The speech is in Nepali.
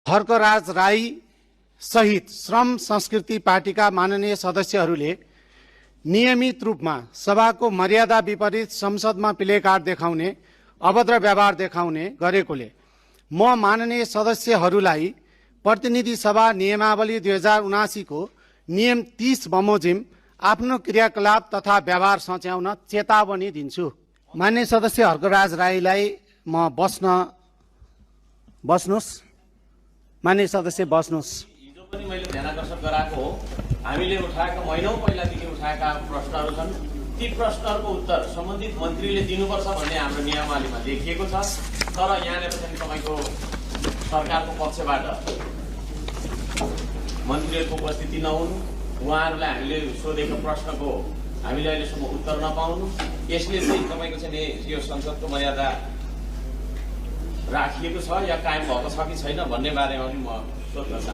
हर्कराज राई सहित श्रम संस्कृति पार्टीका माननीय सदस्यहरूले नियमित रूपमा सभाको मर्यादा विपरीत संसदमा प्ले कार्ड देखाउने, अभद्र व्यवहार देखाउने गरेकोले म माननीय सदस्यहरूलाई प्रतिनिधि सभा नियमावली 2079 को नियम 30 बमोजिम आफ्नो क्रियाकलाप तथा व्यवहार सच्याउन चेतावनी दिन्छु। माननीय सदस्य हर्कराज राईलाई म बस्नुस्। माननीय सदस्य बस्नुस्। हिजो पनि मैले ध्यानाकर्षण गराएको हो, हामीले उठाएका महिनौं पहिलादेखि उठाएका प्रश्नहरू छन्। ती प्रश्नहरूको उत्तर सम्बन्धित मन्त्रीले दिनुपर्छ भन्ने हाम्रो नियमावलीमा लेखिएको छ। तर यहाँनिर चाहिँ तपाईको सरकारको पक्षबाट मन्त्रीहरूको उपस्थिति नहुनु, उहाँहरूलाई हामीले सोधेको प्रश्नको हामीले अहिलेसम्म उत्तर नपाउनु, यसले चाहिँ तपाईको चाहिँ यो संसदको मर्यादा राखिएको छ या कायम भएको छ कि छैन भन्ने बारेमा पनि म सोध्न चाहन्छु।